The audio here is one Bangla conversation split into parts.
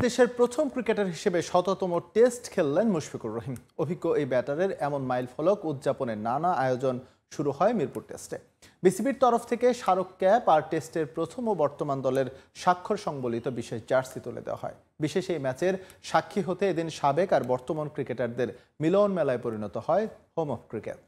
দেশের প্রথম ক্রিকেটার হিসেবে ১৭তম টেস্ট খেললেন মুশফিকুর রহিম। অভিজ্ঞ এই ব্যাটারের এমন মাইলফলক উদযাপনের নানা আয়োজন শুরু হয় মিরপুর টেস্টে। বিসিবির তরফ থেকে স্মারক ক্যাপ আর টেস্টের প্রথম ও বর্তমান দলের স্বাক্ষর সংবলিত বিশেষ জার্সি তুলে দেওয়া হয়। বিশেষ এই ম্যাচের সাক্ষী হতে এদিন সাবেক আর বর্তমান ক্রিকেটারদের মিলন মেলায় পরিণত হয় হোম অফ ক্রিকেট।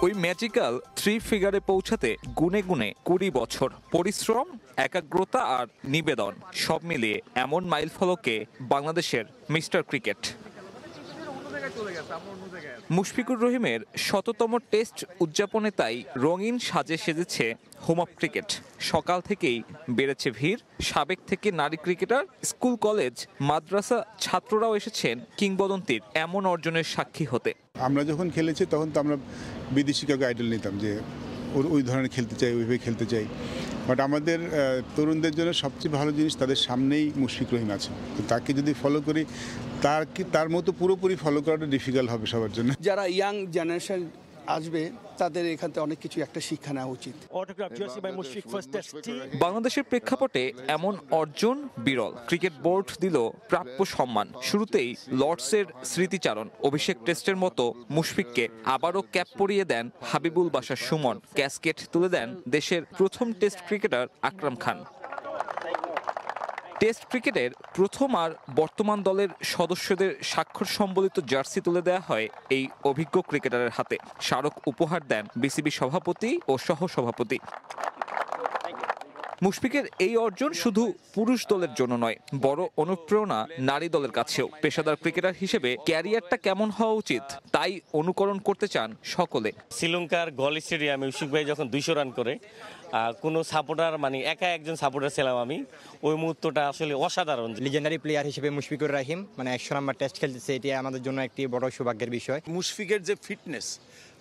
ওই ম্যাজিক্যাল 3 ফিগারে পৌঁছাতে গুনে গুনে 20 বছর পরিশ্রম, একাগ্রতা আর নিবেদন সব মিলিয়ে এমন মাইলফলকে বাংলাদেশের মিস্টার ক্রিকেট। মুশফিকুর রহিমের ১৭তম টেস্ট উদযাপনে তাই রঙিন সাজে সেজেছে হোম অফ ক্রিকেট। সকাল থেকেই বেড়েছে ভিড়। সাবেক থেকে নারী ক্রিকেটার, স্কুল, কলেজ, মাদ্রাসা ছাত্ররাও এসেছেন কিংবদন্তির এমন অর্জনের সাক্ষী হতে। আমরা যখন খেলেছি তখন তো আমরা বিদেশি কাউকে আইডল নিতাম যে ওই ধরনের খেলতে চাই, ওইভাবে খেলতে চাই। বাট আমাদের তরুণদের জন্য সবচেয়ে ভালো জিনিস তাদের সামনেই মুশফিক রহিম আছে। তো তাকে যদি ফলো করি, তার মতো পুরোপুরি ফলো করাটা ডিফিকাল্ট হবে সবার জন্য। যারা ইয়াং জেনারেশন আসবে তাদের এখান থেকে অনেক কিছু একটা শিক্ষা নেওয়া উচিত। বাংলাদেশের প্রেক্ষাপটে এমন অর্জন বিরল। ক্রিকেট বোর্ড দিল প্রাপ্য সম্মান। শুরুতেই লর্ডসের স্মৃতিচারণ। অভিষেক টেস্টের মতো মুশফিককে আবারও ক্যাপ পরিয়ে দেন হাবিবুল বাশার সুমন। ক্যাসকেট তুলে দেন দেশের প্রথম test cricketer Akram Khan. Test ক্রিকেটের প্রথম আর বর্তমান দলের সদস্যদের স্বাক্ষর সম্বলিত জার্সি তুলে দেওয়া হয় এই অভিজ্ঞ ক্রিকেটারের হাতে। স্মারক উপহার দেন বিসিবি সভাপতি ও সহসভাপতি। মুশফিকের এই অর্জন শুধু পুরুষ দলের জন্য নয়, বড় অনুপ্রেরণা নারী দলের কাছেও। পেশাদার ক্রিকেটার হিসেবে ক্যারিয়ারটা কেমন হওয়া উচিত তাই অনুকরণ করতে চান সকলে। শ্রীলঙ্কার গল স্টেডিয়ামে মুশফিক ভাই যখন 200 রান করে, কোনো সাপোর্টার একা একজন সাপোর্টার ছিলাম আমি, ওই মুহূর্তটা আসলে অসাধারণ। লিজেন্ডারি প্লেয়ার হিসেবে মুশফিকুর রহিম 100 নাম্বার টেস্ট খেলতেছে, এটি আমাদের জন্য একটি বড় সৌভাগ্যের বিষয়। মুশফিকের যে ফিটনেস,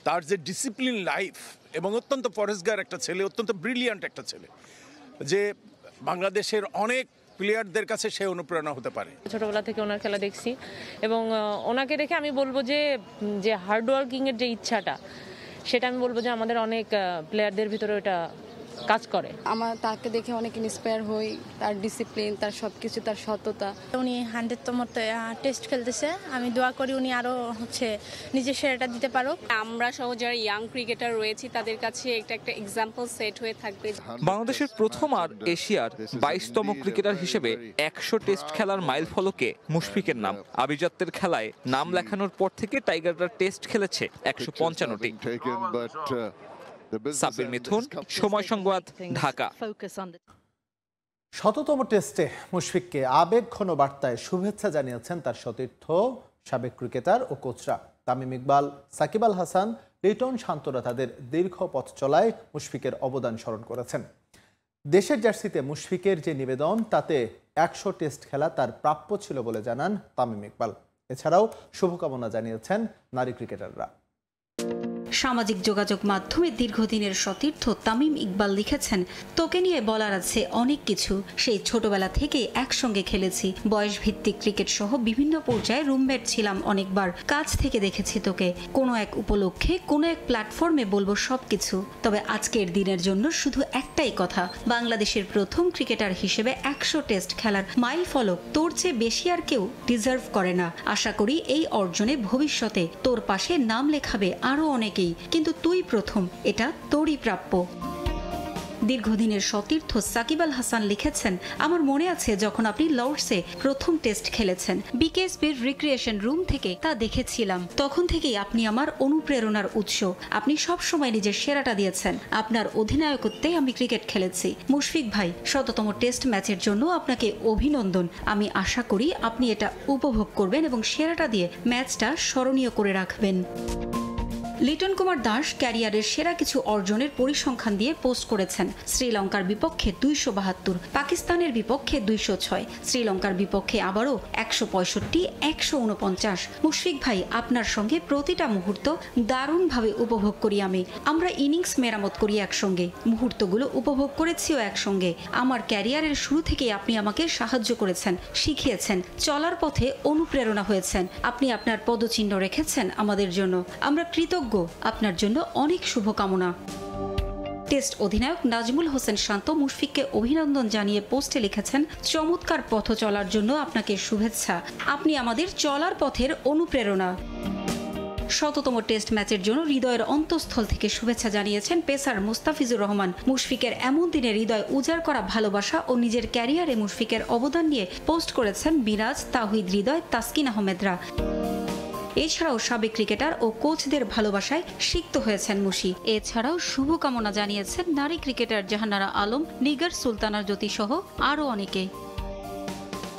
তার যে ডিসিপ্লিন লাইফ এবং অত্যন্ত পরেশগার একটা ছেলে, অত্যন্ত ব্রিলিয়ান্ট একটা ছেলে, যে বাংলাদেশের অনেক প্লেয়ারদের কাছে সে অনুপ্রেরণা হতে পারে। ছোটবেলা থেকে ওনার খেলা দেখছি এবং ওনাকে দেখে আমি বলবো যে হার্ড ওয়ার্কিং এর যে ইচ্ছাটা, সেটা আমি বলবো যে আমাদের অনেক প্লেয়ারদের ভিতরে ওটা কাজ করে। আমার তাকে দেখে অনেক ইন্সপায়ার হই, তার ডিসিপ্লিন, তার সবকিছু, তার সততা। উনি 100তম টেস্ট খেলতেছে, আমি দোয়া করি উনি আরো নিজের সেরাটা দিতে পারুক। আমরা সহ যারা ইয়াং ক্রিকেটার রয়েছি তাদের কাছে একটা এক্সাম্পল সেট হয়ে থাকবে। বাংলাদেশের প্রথম আর এশিয়ার 22তম ক্রিকেটার হিসেবে 100 টেস্ট খেলার মাইল ফলকে মুশফিকের নাম। আভিজাত্যের খেলায় নাম লেখানোর পর থেকে টাইগাররা টেস্ট খেলেছে 155টি। সাব্বির মিথুন, সময় সংবাদ, ঢাকা। ১৭তম টেস্টে মুশফিককে আবেগঘন বার্তায় শুভেচ্ছা জানিয়েছেন তার সতীর্থ সাবেক ক্রিকেটার ও কোচরা। তামিম ইকবাল, সাকিব আল হাসান, লিটন, শান্তরা তাদের দীর্ঘ পথ চলায় মুশফিকের অবদান স্মরণ করেছেন। দেশের জার্সিতে মুশফিকের যে নিবেদন, তাতে 100 টেস্ট খেলা তার প্রাপ্য ছিল বলে জানান তামিম ইকবাল। এছাড়াও শুভকামনা জানিয়েছেন নারী ক্রিকেটাররা। সামাজিক যোগাযোগ মাধ্যমে দীর্ঘদিনের সতীর্থ তামিম ইকবাল লিখেছেন, তোকে নিয়ে বলার আছে অনেক কিছু। সেই ছোটবেলা থেকে একসঙ্গে খেলেছি। বয়স ভিত্তিক ক্রিকেট সহ বিভিন্ন পর্যায়ে রুমমেট ছিলাম অনেকবার। কাছ থেকে দেখেছি তোকে। কোনো এক উপলক্ষে কোনো এক প্ল্যাটফর্মে বলবো সবকিছু। তবে আজকের দিনের জন্য শুধু একটাই কথা, বাংলাদেশের প্রথম ক্রিকেটার হিসেবে 100 টেস্ট খেলার মাইল ফলক তোর চেয়ে বেশি আর কেউ ডিজার্ভ করে না। আশা করি এই অর্জনে ভবিষ্যতে তোর পাশে নাম লেখাবে আরো অনেকে, কিন্তু তুই প্রথম, এটা তোরই প্রাপ্য। দীর্ঘদিনের সতীর্থ সাকিব আল হাসান লিখেছেন, আমার মনে আছে যখন আপনি লর্ডসে প্রথম টেস্ট খেলেছেন, বিকেএসপির রিক্রিয়েশন রুম থেকে তা দেখেছিলাম। তখন থেকেই আপনি আমার অনুপ্রেরণার উৎস। আপনি সব সময় নিজের সেরাটা দিয়েছেন। আপনার অধিনায়কত্বে আমি ক্রিকেট খেলেছি। মুশফিক ভাই, ১৭তম টেস্ট ম্যাচের জন্য আপনাকে অভিনন্দন। আমি আশা করি আপনি এটা উপভোগ করবেন এবং সেরাটা দিয়ে ম্যাচটা স্মরণীয় করে রাখবেন। লিটন কুমার দাস ক্যারিয়ারের সেরা কিছু অর্জনের পরিসংখ্যান দিয়ে পোস্ট করেছেন। শ্রীলঙ্কার বিপক্ষে 272, পাকিস্তানের বিপক্ষে 206, শ্রীলঙ্কার বিপক্ষে আবারও 165, 149। মুশফিক ভাই, আপনার সঙ্গে প্রতিটা মুহূর্ত দারুণভাবে উপভোগ করি আমি। আমরা ইনিংস মেরামত করি একসঙ্গে, মুহূর্তগুলো উপভোগ করেছিও একসঙ্গে। আমার ক্যারিয়ারের শুরু থেকেই আপনি আমাকে সাহায্য করেছেন, শিখিয়েছেন, চলার পথে অনুপ্রেরণা হয়েছেন। আপনি আপনার পদচিহ্ন রেখেছেন আমাদের জন্য। আমরা কৃতজ্ঞ। আপনার জন্য অনেক শুভকামনা। টেস্ট অধিনায়ক নাজমুল হোসেন শান্ত মুশফিককে অভিনন্দন জানিয়ে পোস্টে লিখেছেন, চমৎকার পথ চলার জন্য আপনাকে শুভেচ্ছা, আপনি আমাদের চলার পথের অনুপ্রেরণা। শততম টেস্ট ম্যাচের জন্য হৃদয়ের অন্তঃস্থল থেকে শুভেচ্ছা জানিয়েছেন পেসার মুস্তাফিজুর রহমান। মুশফিকের এমন দিনে হৃদয় উজাড় করা ভালোবাসা ও নিজের ক্যারিয়ারে মুশফিকের অবদান নিয়ে পোস্ট করেছেন বিরাজ, তাওহিদ হৃদয়, তাসকিন আহমেদরা। এছাড়াও সাবেক ক্রিকেটার ও কোচদের ভালোবাসায় সিক্ত হয়েছেন মুশি। এছাড়াও শুভকামনা জানিয়েছেন নারী ক্রিকেটার জাহানারা আলম, নিগার সুলতানা জ্যোতি সহ আরও অনেকে।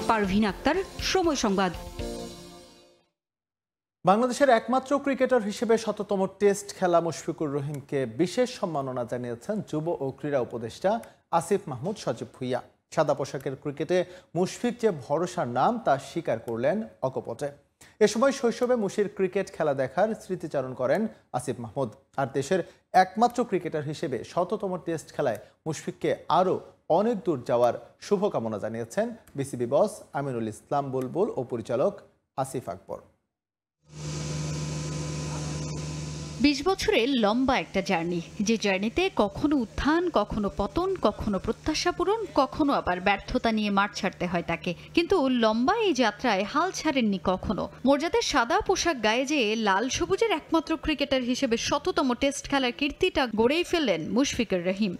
পারভিন আক্তার, সময় সংবাদ। বাংলাদেশের একমাত্র ক্রিকেটার হিসেবে শততম টেস্ট খেলা মুশফিকুর রহিমকে বিশেষ সম্মাননা জানিয়েছেন যুব ও ক্রীড়া উপদেষ্টা আসিফ মাহমুদ সজীব ভুঁইয়া। সাদা পোশাকের ক্রিকেটে মুশফিক যে ভরসার নাম তা স্বীকার করলেন অকপটে। এ সময় শৈশবে মুশির ক্রিকেট খেলা দেখার স্মৃতিচারণ করেন আসিফ মাহমুদ। আর দেশের একমাত্র ক্রিকেটার হিসেবে শততম টেস্ট খেলায় মুশফিককে আরও অনেক দূর যাওয়ার শুভকামনা জানিয়েছেন বিসিবি বস আমিনুল ইসলাম বুলবুল ও পরিচালক আসিফ আকবর। 20 বছরের লম্বা একটা জার্নি, যে জার্নিতে কখনো উত্থান, কখনো পতন, কখনো প্রত্যাশা পূরণ, কখনো আবার ব্যর্থতা নিয়ে মাঠ ছাড়তে হয় তাকে। কিন্তু লম্বা এই যাত্রায় হাল ছাড়েননি কখনো। মর্যাদার সাদা পোশাক গায়ে যেয়ে লাল সবুজের একমাত্র ক্রিকেটার হিসেবে শততম টেস্ট খেলার কীর্তিটা গড়েই ফেললেন মুশফিকুর রহিম।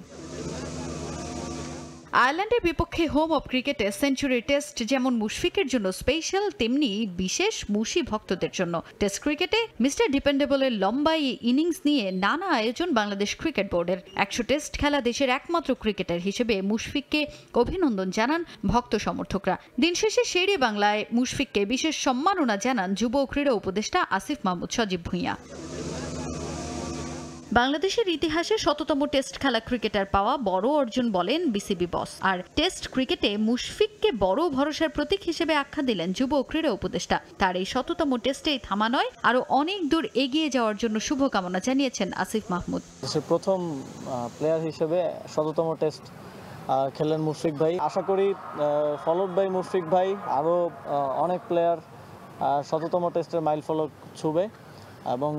আয়ারল্যান্ডের বিপক্ষে হোম অফ ক্রিকেটে সেঞ্চুরি টেস্ট যেমন মুশফিকের জন্য স্পেশাল, তেমনি বিশেষ মুশি ভক্তদের জন্য। টেস্ট ক্রিকেটে মিস্টার ডিপেন্ডেবলের লম্বা এই ইনিংস নিয়ে নানা আয়োজন বাংলাদেশ ক্রিকেট বোর্ডের। 100 টেস্ট খেলা দেশের একমাত্র ক্রিকেটার হিসেবে মুশফিককে অভিনন্দন জানান ভক্ত সমর্থকরা। দিন শেষে শেরে বাংলায় মুশফিককে বিশেষ সম্মাননা জানান যুব ও ক্রীড়া উপদেষ্টা আসিফ মাহমুদ সজীব ভুঁইয়া। বাংলাদেশের ইতিহাসে শততম টেস্ট খেলা ক্রিকেটার পাওয়া বড় অর্জন বলেন বিসিবি বস। আর টেস্ট ক্রিকেটে মুশফিককে বড় ভরসার প্রতীক হিসেবে আখ্যা দিলেন যুব ও ক্রীড়া উপদেষ্টা। তার এই শততম টেস্টেই থামা নয়, আরও অনেক দূর এগিয়ে যাওয়ার জন্য শুভকামনা জানিয়েছেন আসিফ মাহমুদ। দেশের প্রথম প্লেয়ার হিসেবে শততম টেস্ট খেলেন মুশফিক ভাই। আশা করি ফলোড বাই মুশফিক ভাই আরও অনেক প্লেয়ার শততম টেস্টের মাইল ফলক ছুবে। এবং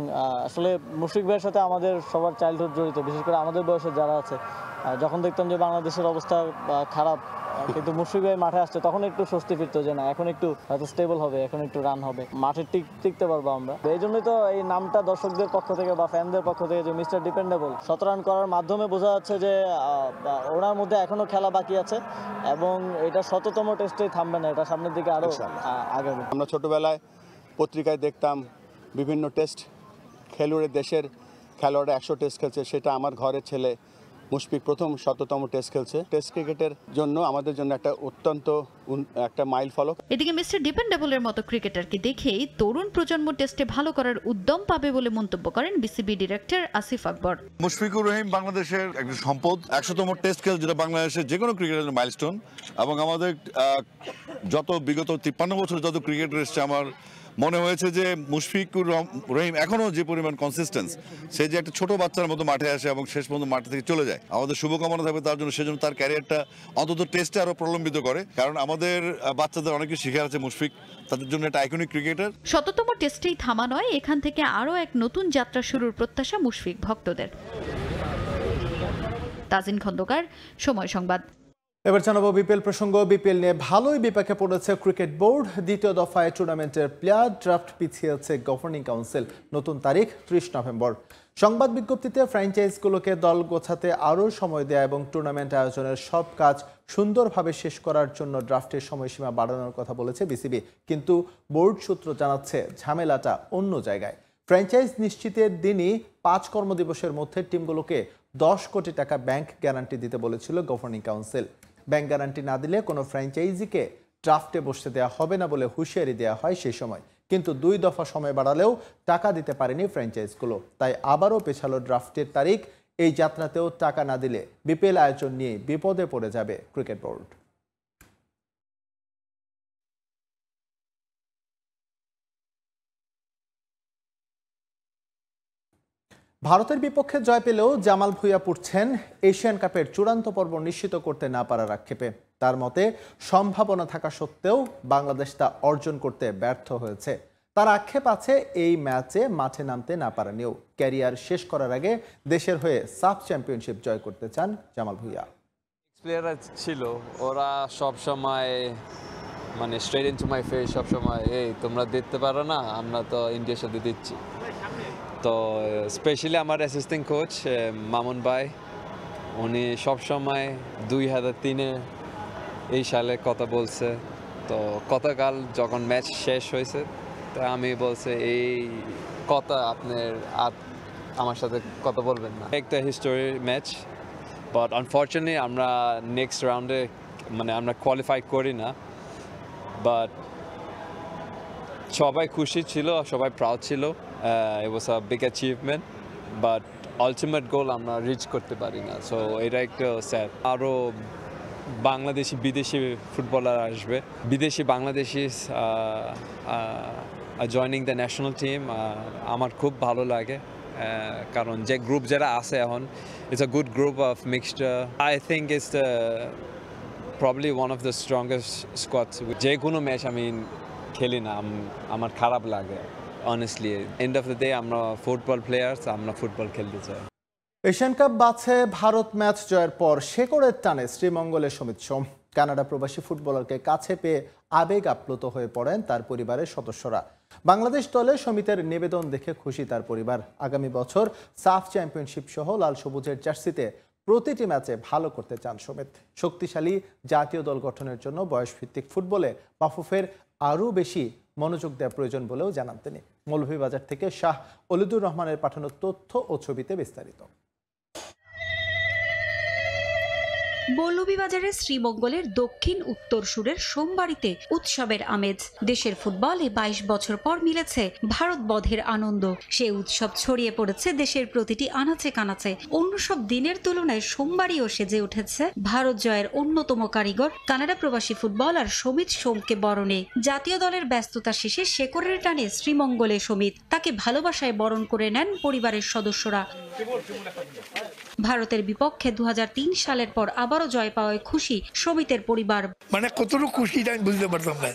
আসলে মুশফিক ভাইয়ের সাথে আমাদের সবার চাইল্ডহুড জড়িত, বিশেষ করে আমাদের বয়সে যারা আছে। যখন দেখতাম যে বাংলাদেশের অবস্থা খারাপ, কিন্তু মুশফিক ভাই মাঠে আসছে, তখন একটু স্বস্তি ফিরতো যে না, এখন একটু হয়তো স্টেবল হবে, এখন একটু রান হবে, মাঠে টিকতে পারবো আমরা। এই জন্যই তো এই নামটা দর্শকদের পক্ষ থেকে বা ফ্যানদের পক্ষ থেকে যে মিস্টার ডিপেন্ডেবল। 17 রান করার মাধ্যমে বোঝা যাচ্ছে যে ওনার মধ্যে এখনো খেলা বাকি আছে এবং এটা শততম টেস্টেই থামবে না, এটা সামনের দিকে আরো আগাবে। আমরা ছোটবেলায় পত্রিকায় দেখতাম বিভিন্ন টেস্ট খেলুড়ে দেশের খেলোয়াড়রা 100 টেস্ট খেলছে, সেটা আমার ঘরের ছেলে মুশফিক প্রথম শততম টেস্ট খেলছে। টেস্ট ক্রিকেটের জন্য আমাদের জন্য একটা অত্যন্ত একটা মাইল ফলক। এদিকে মিস্টার ডিপেন্ডেবলের মতো ক্রিকেটারকে দেখেই তরুণ প্রজন্ম টেস্টে ভালো করার উদ্যম পাবে বলে মন্তব্য করেন বিসিবি ডিরেক্টর আসিফ আকবর। মুশফিকুর রহিম বাংলাদেশের একটা সম্পদ, 100তম টেস্ট খেল যেটা বাংলাদেশের যে কোনো ক্রিকেটের মাইলস্টোন। এবং আমাদের যত বিগত 53 বছর যত ক্রিকেটার এসছে, আমার মনে হয়েছে যে মুশফিকুর রহিম এখনো যে পরিমাণ কনসিস্টেন্স, সে যে একটা ছোট বাচ্চার মতো মাঠে আসে এবং শেষ পর্যন্ত মাঠে থেকে চলে যায়। আমাদের শুভকামনা থাকবে তার জন্য, সেজন্য তার ক্যারিয়ারটা অন্তত টেস্টে আরো প্রলম্বিত করে, কারণ আমাদের বাচ্চাদের অনেক কিছু শিখে আছে মুশফিক, তাদের জন্য একটা আইকনিক ক্রিকেটার। শততম টেস্টেই থামা নয়, এখান থেকে আরো এক নতুন যাত্রা শুরুর প্রত্যাশা মুশফিক ভক্তদের। তাজিন খন্দকার, সময় সংবাদ। এবার জানাবো বিপিএল প্রসঙ্গ। বিপিএল নিয়ে ভালোই বিপাকে পড়েছে ক্রিকেট বোর্ড। দ্বিতীয় দফায় টুর্নামেন্টের প্লেয়ার ড্রাফট পিছিয়েছে গভর্নিং কাউন্সিল। নতুন তারিখ 30 নভেম্বর। সংবাদ বিজ্ঞপ্তিতে ফ্র্যাঞ্চাইজগুলোকে দল গোছাতে আরও সময় দেয়া এবং টুর্নামেন্ট আয়োজনের সব কাজ সুন্দরভাবে শেষ করার জন্য ড্রাফটের সময়সীমা বাড়ানোর কথা বলেছে বিসিবি। কিন্তু বোর্ড সূত্র জানাচ্ছে ঝামেলাটা অন্য জায়গায়। ফ্র্যাঞ্চাইজ নিশ্চিতের দিনই 5 কর্মদিবসের মধ্যে টিমগুলোকে 10 কোটি টাকা ব্যাংক গ্যারান্টি দিতে বলেছিল গভর্নিং কাউন্সিল। ব্যাংক গ্যারান্টি না দিলে কোনো ফ্র্যাঞ্চাইজিকে ড্রাফটে বসতে দেওয়া হবে না বলে হুঁশিয়ারি দেওয়া হয় সেই সময়। কিন্তু 2 দফা সময় বাড়ালেও টাকা দিতে পারেনি ফ্র্যাঞ্চাইজগুলো, তাই আবারও পেছালো ড্রাফটের তারিখ। এই যাত্রাতেও টাকা না দিলে বিপিএল আয়োজন নিয়ে বিপদে পড়ে যাবে ক্রিকেট বোর্ড। ভারতের বিপক্ষে জয় পেলেও জামাল ভুঁইয়া পড়ছেন এশিয়ান কাপের চূড়ান্ত পর্ব নিশ্চিত করতে না পারার আক্ষেপে। তার মতে সম্ভাবনা থাকা সত্ত্বেও বাংলাদেশ তা অর্জন করতে ব্যর্থ হয়েছে। তার আক্ষেপ আছে এই ম্যাচে মাঠে নামতে না পারা নিয়েও। ক্যারিয়ার শেষ করার আগে দেশের হয়ে সাফ চ্যাম্পিয়নশিপ জয় করতে চান জামাল ভুঁইয়া। প্লেয়াররা ছিল, ওরা সব সময় মানে স্ট্রেট ইনটু মাই ফেস, সব সময় এই তোমরা দিতে পারো না, আমরা তো ইন্ডিয়ার সাথে দিচ্ছি। তো স্পেশালি আমার অ্যাসিস্ট্যান্ট কোচ মামুন ভাই, উনি সবসময় 2003 এই সালে কথা বলছে। তো গতকাল যখন ম্যাচ শেষ হয়েছে, তো আমি বলছে এই কথা আপনার আমার সাথে কথা বলবেন না। একটা হিস্টোরি ম্যাচ, বাট আনফর্চুনেটলি আমরা নেক্সট রাউন্ডে মানে আমরা কোয়ালিফাই করি না। বাট সবাই খুশি ছিল, সবাই প্রাউড ছিল। It was a big achievement, but ultimate goal আমরা রিচ করতে পারি না। সো এটা একটু স্যাড। আরও বাংলাদেশি বিদেশি ফুটবলার আসবে, বিদেশি Bangladeshi joining the national team. আমার খুব ভালো লাগে, কারণ যে গ্রুপ যারা আছে এখন, it's a good group of mixture. I think it's the probably one of the strongest squads. যে কোনো ম্যাচ আমি খেলি না, আমার খারাপ লাগে honestly. End of the day আমরা ফুটবল প্লেয়ার্স, আমরা ফুটবল খেলতে চাই। এশিয়ান কাপ বাছে ভারত ম্যাচ জয়ের পর শেকড়ের টানে শ্রীমঙ্গলের সমিত সোম। কানাডা প্রবাসী ফুটবলারকে কাছে পেয়ে আবেগ আপ্লুত হয়ে পড়েন তার পরিবারের সদস্যরা। বাংলাদেশ দলে সমিতের নিবেদন দেখে খুশি তার পরিবার। আগামী বছর সাফ চ্যাম্পিয়নশিপ সহ লাল সবুজের জার্সিতে প্রতিটি ম্যাচে ভালো করতে চান সমিত। শক্তিশালী জাতীয় দল গঠনের জন্য বয়সভিত্তিক ফুটবলে বাফুফের আরও বেশি মনোযোগ দেওয়া প্রয়োজন বলেও জানান তিনি। মৌলভীবাজার থেকে শাহ অলিদুর রহমানের পাঠানো তথ্য ও ছবিতে বিস্তারিত। মৌলভীবাজারের শ্রীমঙ্গলের দক্ষিণ উত্তর সুরের সোমবাড়িতে উৎসবের আমেজ। দেশের ফুটবলে 22 বছর পর মিলেছে ভারত বধের আনন্দ। সে উৎসব ছড়িয়ে পড়েছে দেশের প্রতিটি আনাচে কানাচে। অন্য সব দিনের তুলনায় সোমবারইও সেজে উঠেছে ভারত জয়ের অন্যতম কারিগর কানাডা প্রবাসী ফুটবলার সমিত সোমকে বরণে। জাতীয় দলের ব্যস্ততা শেষে শেকড়ের টানে শ্রীমঙ্গলে সমিত। তাকে ভালোবাসায় বরণ করে নেন পরিবারের সদস্যরা। ভারতের বিপক্ষে 2003 সালের পর আবারও জয় পাওয়ায় খুশি সমিতের পরিবার। মানে কতটুকু খুশি আমি বুঝতে পারতাম না,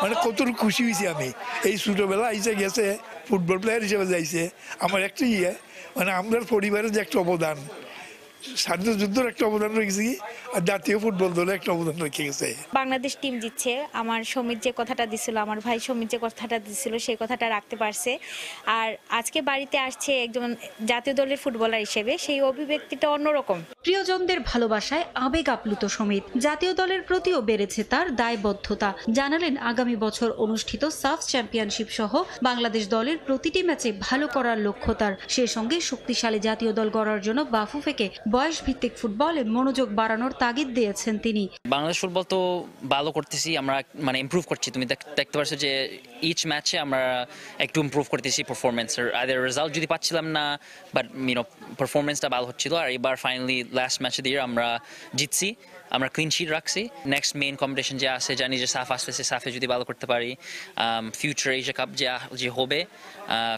মানে কতটুকু খুশি হয়েছি আমি। এই ছোটবেলা আইসে গেছে ফুটবল প্লেয়ার হিসেবে যাইছে আমার একটা মানে আমরা পরিবারের যে একটা অবদান, স্বাধীনতা যুদ্ধের একটা অবদান রেখেছি, আর জাতীয় ফুটবল দলের একটা অবদান রেখে গেছে। বাংলাদেশ টিম জিতছে, আমার সমিত যে কথাটা দিছিল, আমার ভাই সমিত যে কথাটা দিছিল, সেই কথাটা রাখতে পারছে। আর আজকে বাড়িতে আসছে একজন জাতীয় দলের ফুটবলার হিসেবে, সেই অভিব্যক্তিটা অন্যরকম। প্রিয়জনদের ভালোবাসায় আবেগ আপ্লুত সমিত। জাতীয় দলের প্রতিও বেড়েছে তার দায়বদ্ধতা। জানালেন আগামী বছর অনুষ্ঠিত সাফ চ্যাম্পিয়নশিপ সহ বাংলাদেশ দলের প্রতিটি ম্যাচে ভালো করার লক্ষ্য তার। সে সঙ্গে শক্তিশালী জাতীয় দল গড়ার জন্য বাফুফেকে বয়সভিত্তিক ফুটবলে মনোযোগ বাড়ানোর তাগিদ দিয়েছেন তিনি। বাংলাদেশ ফুটবল তো ভালো করতেছি, আমরা মানে ইমপ্রুভ করছি। তুমি দেখতে পারছো যে ইচ ম্যাচে আমরা একটু ইমপ্রুভ করতেছি পারফরমেন্স। আর রেজাল্ট যদি পাচ্ছিলাম না, বাট পারফরমেন্সটা ভালো হচ্ছিল। আর এবার ফাইনালি লাস্ট ম্যাচে দিয়ে আমরা জিতছি, আমরা ক্লিন শিট রাখছি। নেক্সট মেইন কম্পিটিশন যে আছে, জানি যে সাফ আসতেছে, সাফে যদি ভালো করতে পারি, ফিউচার এশিয়া কাপ যে হবে,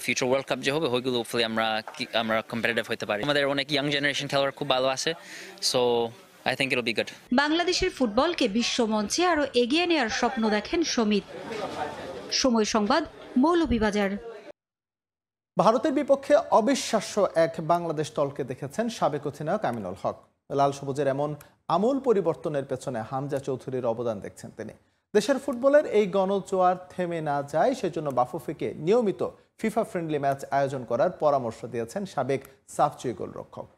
ফিউচার ওয়ার্ল্ড কাপ যে হবে, ওইগুলো হোপফুলি আমরা কম্পিটিটিভ হতে পারি। আমাদের অনেক ইয়াং জেনারেশন খেলোয়াড় খুব ভালো আছে, so I think it'll be good. বাংলাদেশের ফুটবলকে বিশ্বমঞ্চে আরো এগিয়ে নেওয়ার স্বপ্ন দেখেন সমিত। সময় সংবাদ, মৌলভীবাজার। ভারতের বিপক্ষে অবিশ্বাস্য এক বাংলাদেশ দলকে দেখেছেন সাবেক অধিনায়ক আমিনুল হক। লাল সবুজের এমন আমূল পরিবর্তনের পেছনে হামজা চৌধুরীর অবদান দেখছেন তিনি। দেশের ফুটবলের এই গণজোয়ার থেমে না যায় সেজন্য বাফুফেকে নিয়মিত ফিফা ফ্রেন্ডলি ম্যাচ আয়োজন করার পরামর্শ দিয়েছেন সাবেক সাফচুই গোলরক্ষক।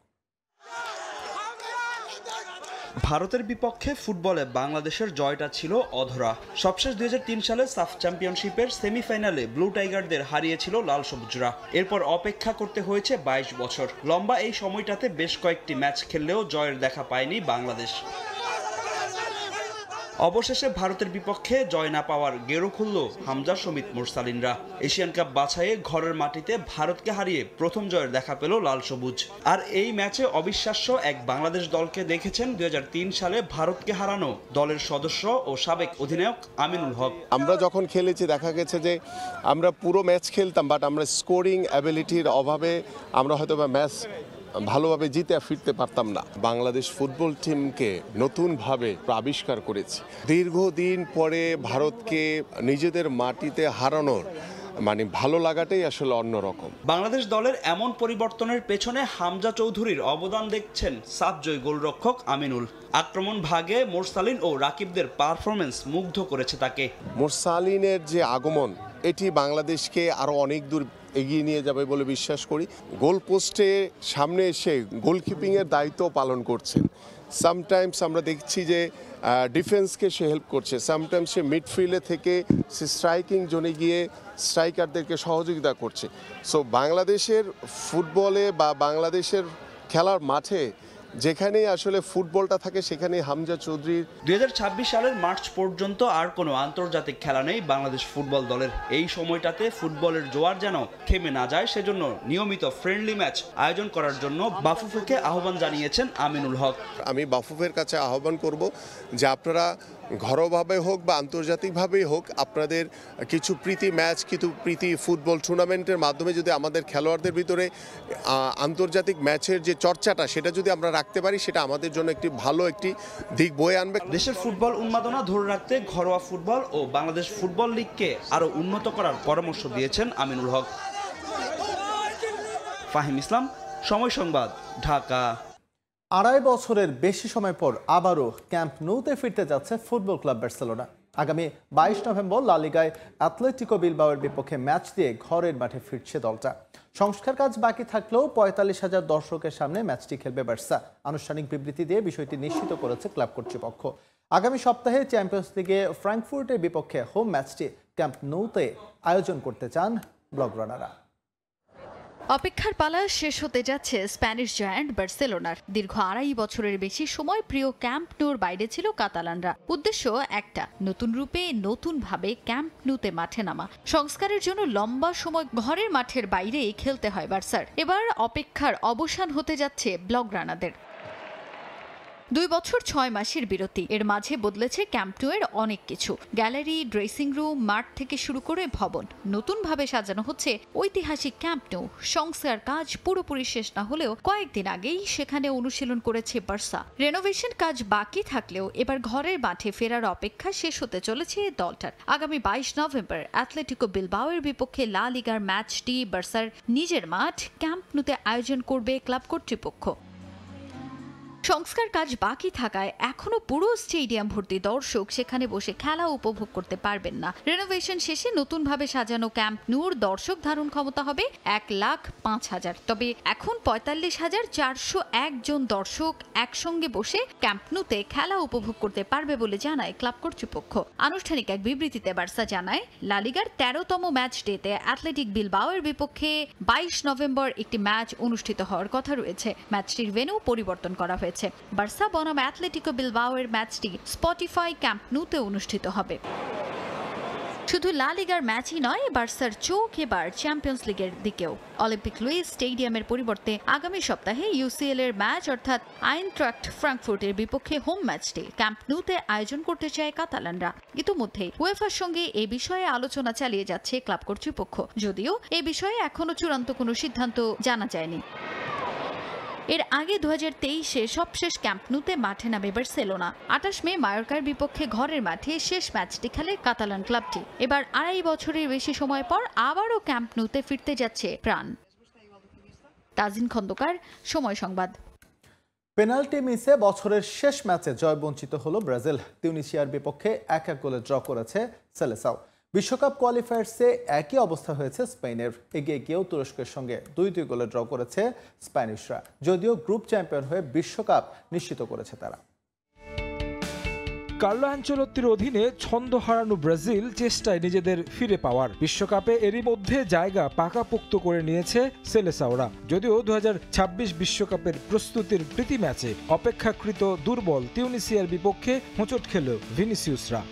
ভারতের বিপক্ষে ফুটবলে বাংলাদেশের জয়টা ছিল অধরা। সবশেষ 2003 সালে সাফ চ্যাম্পিয়নশিপের সেমিফাইনালে ব্লু টাইগারদের হারিয়েছিল লাল সবুজরা। এরপর অপেক্ষা করতে হয়েছে 22 বছর। লম্বা এই সময়টাতে বেশ কয়েকটি ম্যাচ খেললেও জয়ের দেখা পায়নি বাংলাদেশ। অবশেষে ভারতের বিপক্ষে জয় না পাওয়ার গেরো খুলল হামজা সমিত মুরসালিনরা। এশিয়ান কাপ বাছাইয়ে ঘরের মাটিতে ভারতকে হারিয়ে প্রথম জয়ের দেখা পেল লাল সবুজ। আর এই ম্যাচে অবিশ্বাস্য এক বাংলাদেশ দলকে দেখেছেন 2003 সালে ভারতকে হারানো দলের সদস্য ও সাবেক অধিনায়ক আমিনুল হক। আমরা যখন খেলেছি দেখা গেছে যে আমরা পুরো ম্যাচ খেলতাম, বাট আমরা স্কোরিং অ্যাবিলিটির অভাবে আমরা হয়তো বা ম্যাচ ভালোভাবে জিতে ফিরতে পারতাম না। বাংলাদেশ ফুটবল টিমকে নতুনভাবে আবিষ্কার করেছি। দীর্ঘদিন পরে ভারতকে নিজেদের মাটিতে হারানোর মানে ভালো লাগাটাই আসলে অন্যরকম। বাংলাদেশ দলের এমন পরিবর্তনের পেছনে হামজা চৌধুরীর অবদান দেখছেন সাবজয় গোলরক্ষক আমিনুল। আক্রমণ ভাগে মোরসালিন ও রাকিবদের পারফরমেন্স মুগ্ধ করেছে তাকে। মোরসালিনের যে আগমন এটি বাংলাদেশকে আরও অনেক দূর এগিয়ে নিয়ে যাবে বলে বিশ্বাস করি। গোল পোস্টে সামনে এসে গোলকিপিংয়ের দায়িত্ব পালন করছেন। সামটাইমস আমরা দেখছি যে ডিফেন্সকে সে হেল্প করছে, সামটাইমস সে মিডফিল্ডে থেকে সে স্ট্রাইকিং জোনে গিয়ে স্ট্রাইকারদেরকে সহযোগিতা করছে। সো বাংলাদেশের ফুটবলে বা বাংলাদেশের খেলার মাঠে যেখানেই আসলে ফুটবলটা থাকে সেখানেই হামজা চৌধুরীর। 2026 সালের মার্চ পর্যন্ত আর কোনো আন্তর্জাতিক খেলা নেই বাংলাদেশ ফুটবল দলের। এই সময়টাতে ফুটবলের জোয়ার যেন থেমে না যায়, সেজন্য নিয়মিত ফ্রেন্ডলি ম্যাচ আয়োজন করার জন্য বাফুফেকে আহ্বান জানিয়েছেন আমিনুল হক। আমি বাফুফের কাছে আহ্বান করব যে আপনারা ঘরোয়াভাবে হোক বা আন্তর্জাতিকভাবেই হোক আপনাদের কিছু প্রীতি ম্যাচ, কিছু প্রীতি ফুটবল টুর্নামেন্টের মাধ্যমে যদি আমাদের খেলোয়াড়দের ভিতরে আন্তর্জাতিক ম্যাচের যে চর্চাটা সেটা যদি আমরা রাখতে পারি, সেটা আমাদের জন্য একটি ভালো একটি দিক বয়ে আনবে। দেশের ফুটবল উন্মাদনা ধরে রাখতে ঘরোয়া ফুটবল ও বাংলাদেশ ফুটবল লিগকে আরও উন্নত করার পরামর্শ দিয়েছেন আমিনুল হক। ফাহিম ইসলাম, সময় সংবাদ, ঢাকা। 2.5 বছরের বেশি সময় পর আবারও ক্যাম্প নৌতে ফিরতে যাচ্ছে ফুটবল ক্লাব বার্সেলোনা। আগামী 22 নভেম্বর লা লিগায় অ্যাথলেটিকো বিলবাওয়ের বিপক্ষে ম্যাচ দিয়ে ঘরের মাঠে ফিরছে দলটা। সংস্কার কাজ বাকি থাকলেও 45,000 দর্শকের সামনে ম্যাচটি খেলবে বার্সা। আনুষ্ঠানিক বিবৃতি দিয়ে বিষয়টি নিশ্চিত করেছে ক্লাব কর্তৃপক্ষ। আগামী সপ্তাহে চ্যাম্পিয়ন্স লিগে ফ্র্যাঙ্কফুর্টের বিপক্ষে হোম ম্যাচটি ক্যাম্প নৌতে আয়োজন করতে চান ব্লগরানারা। অপেক্ষার পালা শেষ হতে যাচ্ছে স্প্যানিশ জায়ান্ট বার্সেলোনার। দীর্ঘ 2.5 বছরের বেশি সময় প্রিয় ক্যাম্প নুর বাইরে ছিল কাতালানরা। উদ্দেশ্য একটা, নতুন রূপে নতুনভাবে ক্যাম্প নুতে মাঠে নামা। সংস্কারের জন্য লম্বা সময় ঘরের মাঠের বাইরেই খেলতে হয় বার্সার। এবার অপেক্ষার অবসান হতে যাচ্ছে ব্লগরানাদের। 2 বছর 6 মাসের বিরতি, এর মাঝে বদলেছে ক্যাম্প নুয়ের অনেক কিছু। গ্যালারি, ড্রেসিং রুম, মাঠ থেকে শুরু করে ভবন নতুনভাবে সাজানো হচ্ছে ঐতিহাসিক ক্যাম্প নু। সংস্কার কাজ পুরোপুরি শেষ না হলেও কয়েকদিন আগেই সেখানে অনুশীলন করেছে বার্সা। রেনোভেশন কাজ বাকি থাকলেও এবার ঘরের মাঠে ফেরার অপেক্ষা শেষ হতে চলেছে দলটার। আগামী 22 নভেম্বর অ্যাথলেটিকো বিলবাওয়ের বিপক্ষে লা লিগার ম্যাচটি বার্সার নিজের মাঠ ক্যাম্প নুতে আয়োজন করবে ক্লাব কর্তৃপক্ষ। সংস্কার কাজ বাকি থাকায় এখনো পুরো স্টেডিয়াম ভর্তি দর্শক সেখানে বসে খেলা উপভোগ করতে পারবেন না। রেনোভেশন শেষে নতুনভাবে সাজানো ক্যাম্প নুর দর্শক ধারণ ক্ষমতা হবে 1,05,000। তবে এখন 45,401 জন দর্শক একসঙ্গে বসে ক্যাম্প নুতে খেলা উপভোগ করতে পারবে বলে জানায় ক্লাব কর্তৃপক্ষ। আনুষ্ঠানিক এক বিবৃতিতে বার্সা জানায়, লা লিগার 13তম ম্যাচ ডেতে অ্যাথলেটিক বিলবাওয়ের বিপক্ষে 22 নভেম্বর একটি ম্যাচ অনুষ্ঠিত হওয়ার কথা রয়েছে। ম্যাচটির ভেন্যু পরিবর্তন করা হয়েছে। বার্সা বনাম অ্যাথলেটিকো বিলবাওয়ের ম্যাচটি স্পটিফাই ক্যাম্প নুতে অনুষ্ঠিত হবে। শুধু লা লিগার ম্যাচই নয়, বার্সার চোখ এবার চ্যাম্পিয়ন্স লিগের দিকেও। অলিম্পিক লুইস স্টেডিয়ামের পরিবর্তে আগামী সপ্তাহে ইউসিএল এর ম্যাচ অর্থাৎ আইনট্রাক্ট ফ্র্যাঙ্কফুর্টের বিপক্ষে হোম ম্যাচটি ক্যাম্প নুতে আয়োজন করতে চায় কাতালানরা। ইতিমধ্যে উয়েফার সঙ্গে এ বিষয়ে আলোচনা চালিয়ে যাচ্ছে ক্লাব কর্তৃপক্ষ, যদিও এ বিষয়ে এখনো চূড়ান্ত কোনো সিদ্ধান্ত জানা যায়নি। এর আগে 2023-এ সবশেষ ক্যাম্প নুতে মাঠে নামে বার্সেলোনা। 28 মে মায়োর্কার বিপক্ষে ঘরের মাঠে শেষ ম্যাচটি খেলে কাতালান ক্লাবটি। এবার 2.5 বছরের বেশি সময় পর আবারও ক্যাম্প নুতে ফিরতে যাচ্ছে প্রাণ। তাজিন খন্দকার, সময় সংবাদ। পেনাল্টি মিসে বছরের শেষ ম্যাচে জয় বঞ্চিত হলো ব্রাজিল। তিউনিসিয়ার বিপক্ষে 1-1 গোলে ড্র করেছে সেলেসাও। বিশ্বকাপ কোয়ালিফায়ার্সে একই অবস্থা হয়েছে স্পেনের। এগিয়ে গিয়েও তুরস্কের সঙ্গে 2-2 গোলে ড্র করেছে স্প্যানিশরা, যদিও গ্রুপ চ্যাম্পিয়ন হয়ে বিশ্বকাপ নিশ্চিত করেছে তারা। কার্লো আনচেলত্তির অধীনে ছন্দ হারানো ব্রাজিল চেষ্টায় নিজেদের ফিরে পাওয়ার। বিশ্বকাপে এরই মধ্যে জায়গা পাকাপোক্ত করে নিয়েছে সেলেসাওরা। যদিও 2026 বিশ্বকাপের প্রস্তুতির প্রীতি ম্যাচে অপেক্ষাকৃত দুর্বল তিউনিসিয়ার বিপক্ষে হোঁচট খেল ভিনিসিয়াসরা।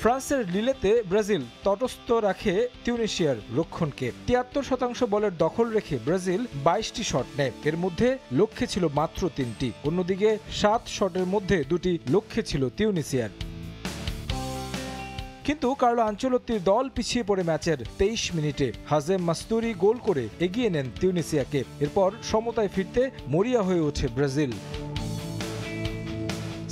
ফ্রান্সের লিলেতে ব্রাজিল তটস্থ রাখে তিউনিসিয়ার রক্ষণকে। 73% বলের দখল রেখে ব্রাজিল 22টি শট নেয়, এর মধ্যে লক্ষ্যে ছিল মাত্র 3টি। অন্যদিকে 7 শটের মধ্যে 2টি লক্ষ্যে ছিল তিউনিসিয়ার। কিন্তু কার্লো আনচেলত্তির দল পিছিয়ে পড়ে ম্যাচের 23 মিনিটে হাজেম মাস্তুরি গোল করে এগিয়ে নেন তিউনিসিয়াকে। এরপর সমতায় ফিরতে মরিয়া হয়ে ওঠে ব্রাজিল।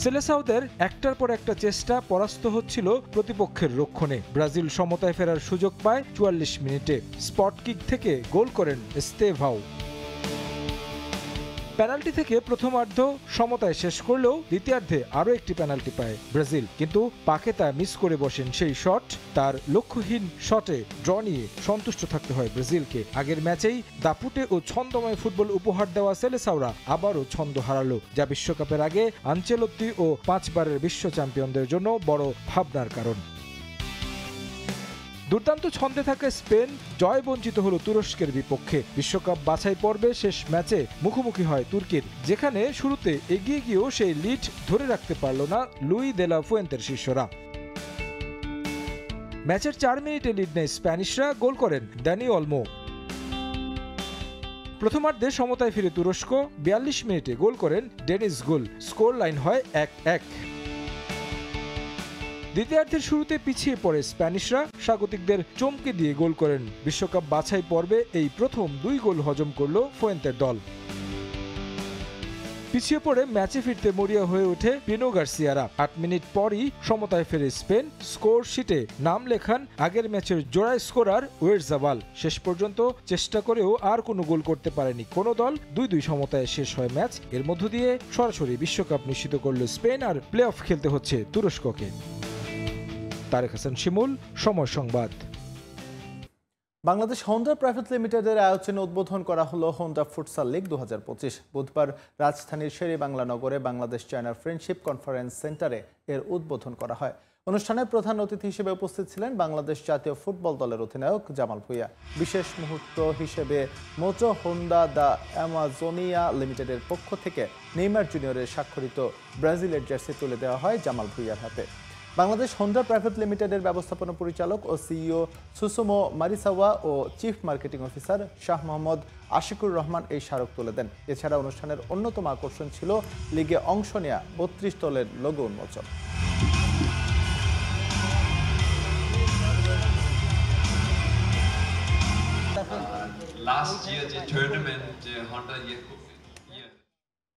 সেলেসাওদের একটার পর একটা চেষ্টা পরাস্ত হচ্ছিল প্রতিপক্ষের রক্ষণে। ব্রাজিল সমতায় ফেরার সুযোগ পায় ৪৪ মিনিটে। স্পট কিক থেকে গোল করেন এস্তেভাও। পেনাল্টি থেকে প্রথমার্ধ সমতায় শেষ করলেও দ্বিতীয়ার্ধে আরও একটি পেনাল্টি পায় ব্রাজিল, কিন্তু পাকেতা মিস করে বসেন সেই শট। তার লক্ষ্যহীন শটে ড্র নিয়ে সন্তুষ্ট থাকতে হয় ব্রাজিলকে। আগের ম্যাচেই দাপুটে ও ছন্দময় ফুটবল উপহার দেওয়া সেলেসাওরা আবারও ছন্দ হারালো, যা বিশ্বকাপের আগে আনচেলত্তি ও 5 বারের বিশ্ব চ্যাম্পিয়নদের জন্য বড় ভাবনার কারণ। দুর্দান্ত ছন্দে থাকা স্পেন জয় বঞ্চিত হলো তুরস্কের বিপক্ষে। বিশ্বকাপ বাছাই পর্বে শেষ ম্যাচে মুখোমুখি হয় তুর্কির, যেখানে শুরুতে এগিয়ে গিয়েও সেই লিড ধরে রাখতে পারল না লুই দে লা ফুয়েন্তের শিষ্যরা। ম্যাচের 4 মিনিটে লিড নেয় স্প্যানিশরা, গোল করেন দানি অলমো। প্রথমার্ধে সমতায় ফিরে তুরস্ক, 42 মিনিটে গোল করেন ডেনিস গুল। স্কোর লাইন হয় 1-1। দ্বিতীয়ার্ধের শুরুতে পিছিয়ে পড়ে স্প্যানিশরা, স্বাগতিকদের চমকে দিয়ে গোল করেন। বিশ্বকাপ বাছাই পর্বে এই প্রথম 2 গোল হজম করল ফুয়েন্তের দল। পিছিয়ে পড়ে ম্যাচে ফিরতে মরিয়া হয়ে ওঠে পিনো গার্সিয়ারা। 8 মিনিট পরই সমতায় ফেরে স্পেন। স্কোর শিটে নাম লেখান আগের ম্যাচের জোড়া স্কোরার ওয়েরজাবাল। শেষ পর্যন্ত চেষ্টা করেও আর কোনো গোল করতে পারেনি কোনো দল। 2-2 সমতায় শেষ হয় ম্যাচ। এর মধ্য দিয়ে সরাসরি বিশ্বকাপ নিশ্চিত করল স্পেন, আর প্লে অফ খেলতে হচ্ছে তুরস্ককে। তারেক হাসান শিমুল, সময় সংবাদ। বাংলাদেশ হোন্ডা প্রাইভেট লিমিটেডের আয়োজনে উদ্বোধন করা হলো হোন্ডা ফুটসাল লিগ 2025। বুধবার রাজধানীর শেরে বাংলা নগরে বাংলাদেশ চায়না ফ্রেন্ডশিপ কনফারেন্স সেন্টারে এর উদ্বোধন করা হয়। অনুষ্ঠানে প্রধান অতিথি হিসেবে উপস্থিত ছিলেন বাংলাদেশ জাতীয় ফুটবল দলের অধিনায়ক জামাল ভুঁইয়া। বিশেষ মুহূর্ত হিসেবে মোটো হোন্ডা দ্য অ্যামাজোনিয়া লিমিটেডের পক্ষ থেকে নেইমার জুনিয়রের স্বাক্ষরিত ব্রাজিলের জার্সি তুলে দেওয়া হয় জামাল ভুঁইয়ার হাতে। বাংলাদেশ হোন্ডা প্রাইভেট লিমিটেডের ব্যবস্থাপনা পরিচালক ও সিইও সুসুমো মারিসাওয়া ও chief marketing officer Shah Mohammad Ashikur Rahman এই স্মারক তুলে দেন। এছাড়া অনুষ্ঠানের অন্যতম আকর্ষণ ছিল লিগে অংশ নেয়া 32 দলের লোগো উন্মোচন।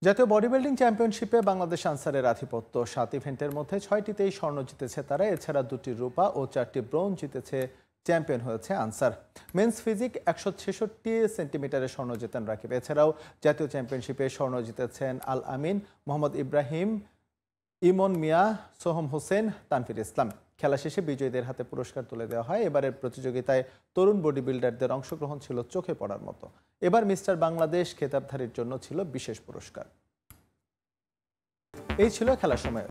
জাতীয় বডি বিল্ডিং চ্যাম্পিয়নশিপে বাংলাদেশ আনসারের আধিপত্য। 7 ইভেন্টের মধ্যে 6টিতেই স্বর্ণ জিতেছে তারা। এছাড়া 2টি রূপা ও 4টি ব্রোঞ্জ জিতেছে, চ্যাম্পিয়ন হয়েছে আনসার। মেন্স ফিজিক 166 সেন্টিমিটারে স্বর্ণ জেতেন রাকিব। এছাড়াও জাতীয় চ্যাম্পিয়নশিপে স্বর্ণ জিতেছেন আল আমিন, মোহাম্মদ ইব্রাহিম, ইমন মিয়া, সোহম হোসেন, তানফির ইসলাম। খেলা শেষে বিজয়ীদের হাতে পুরস্কার তুলে দেওয়া হয়। এবারের প্রতিযোগিতায় তরুণ বডি বিল্ডারদের অংশগ্রহণ ছিল চোখে পড়ার মতো। এবার মিস্টার বাংলাদেশ খেতাবধারীর জন্য ছিল বিশেষ পুরস্কার। এই ছিল খেলার সময়।